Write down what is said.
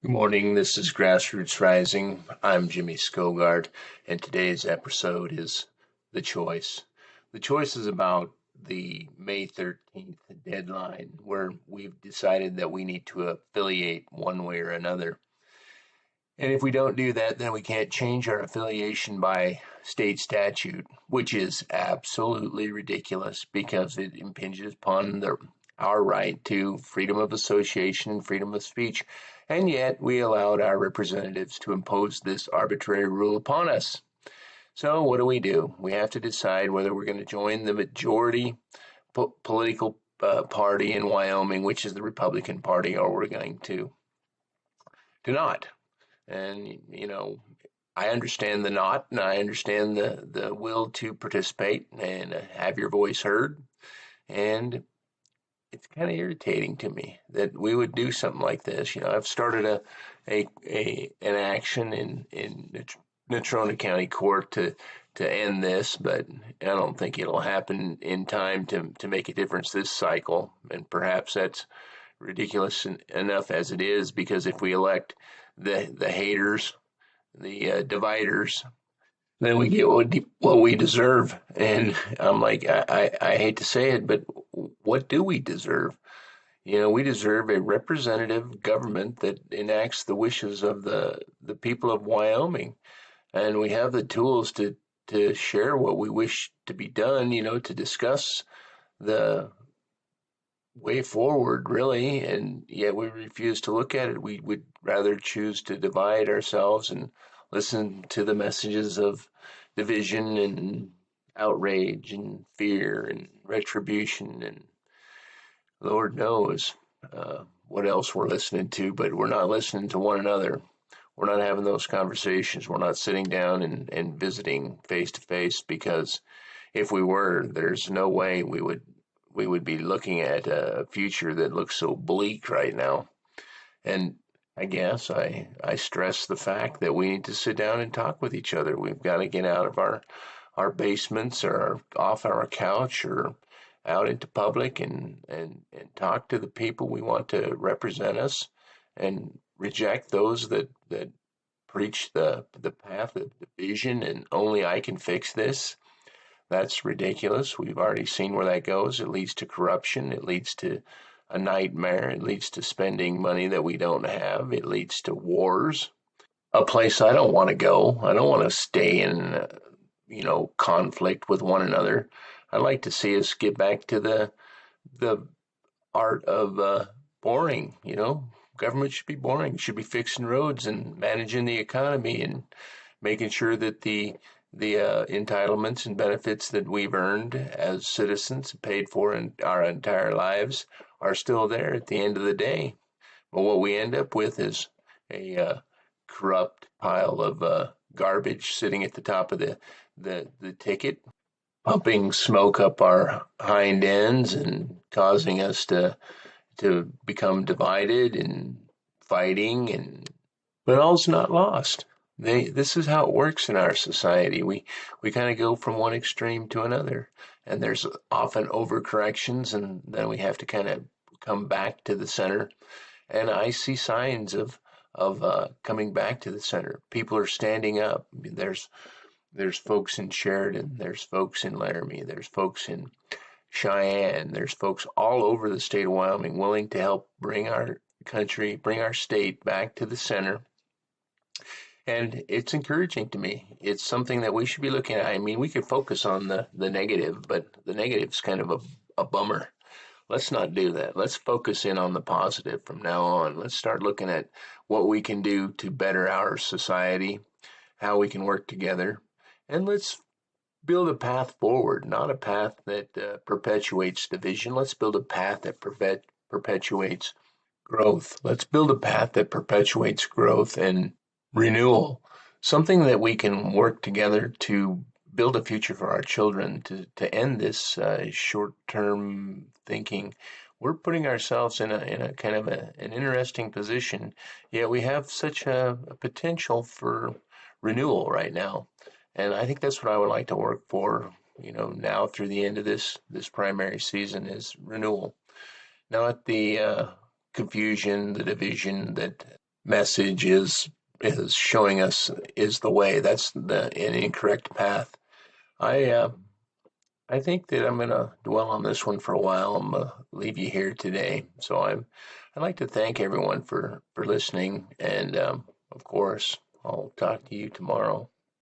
Good morning. This is Grassroots Rising. I'm Jimmy Skogard, and today's episode is The Choice. The choice is about the May 13th deadline, where we've decided that we need to affiliate one way or another. And if we don't do that, then we can't change our affiliation by state statute, which is absolutely ridiculous because it impinges upon our right to freedom of association and freedom of speech. And yet we allowed our representatives to impose this arbitrary rule upon us. So what do? We have to decide whether we're going to join the majority political party in Wyoming, which is the Republican Party, or we're going to do not. And, I understand the not, and I understand the will to participate and have your voice heard. And it's kind of irritating to me that we would do something like this. I've started an action in Natrona County Court to end this, but I don't think it'll happen in time to make a difference this cycle. And perhaps that's ridiculous enough as it is, because if we elect the haters, the dividers, then we get what we deserve. And I'm like, I hate to say it, but what do we deserve? We deserve a representative government that enacts the wishes of the people of Wyoming. And we have the tools to share what we wish to be done, to discuss the way forward, really, and yet we refuse to look at it. We would rather choose to divide ourselves and listen to the messages of division and outrage and fear and retribution, and Lord knows what else we're listening to, but we're not listening to one another. We're not having those conversations. We're not sitting down and visiting face to face, because if we were, there's no way we would be looking at a future that looks so bleak right now. And I guess I stress the fact that we need to sit down and talk with each other. We've got to get out of our basements, or off our couch, or out into public and talk to the people we want to represent us, and reject those that preach the path of division and only I can fix this. That's ridiculous. We've already seen where that goes. It leads to corruption. It leads to a nightmare. It leads to spending money that we don't have. It leads to wars. A place I don't want to go. I don't want to stay in, conflict with one another. I'd like to see us get back to the art of boring. Government should be boring. It should be fixing roads and managing the economy and making sure that the entitlements and benefits that we've earned as citizens, paid for in our entire lives, are still there at the end of the day. But what we end up with is a corrupt pile of garbage sitting at the top of the ticket, pumping smoke up our hind ends and causing us to become divided and fighting, but all's not lost. This is how it works in our society. We kind of go from one extreme to another, and there's often overcorrections, and then we have to kind of come back to the center. And I see signs of coming back to the center. People are standing up. I mean, there's folks in Sheridan, there's folks in Laramie, there's folks in Cheyenne, there's folks all over the state of Wyoming willing to help bring our country, bring our state back to the center. And it's encouraging to me. It's something that we should be looking at. I mean, we could focus on the negative, but the negative's kind of a bummer. Let's not do that. Let's focus in on the positive from now on. Let's start looking at what we can do to better our society, how we can work together, and let's build a path forward, not a path that perpetuates division. Let's build a path that perpetuates growth. Let's build a path that perpetuates growth and renewal, something that we can work together to build a future for our children, to end this short-term thinking. We're putting ourselves in a kind of an interesting position, yet we have such a potential for renewal right now. And I think that's what I would like to work for, now through the end of this primary season, is renewal. Not the confusion, the division that message is showing us is the way. That's an incorrect path. I uh, I think that I'm gonna dwell on this one for a while. I'm gonna leave you here today. I'd like to thank everyone for listening, and of course, I'll talk to you tomorrow.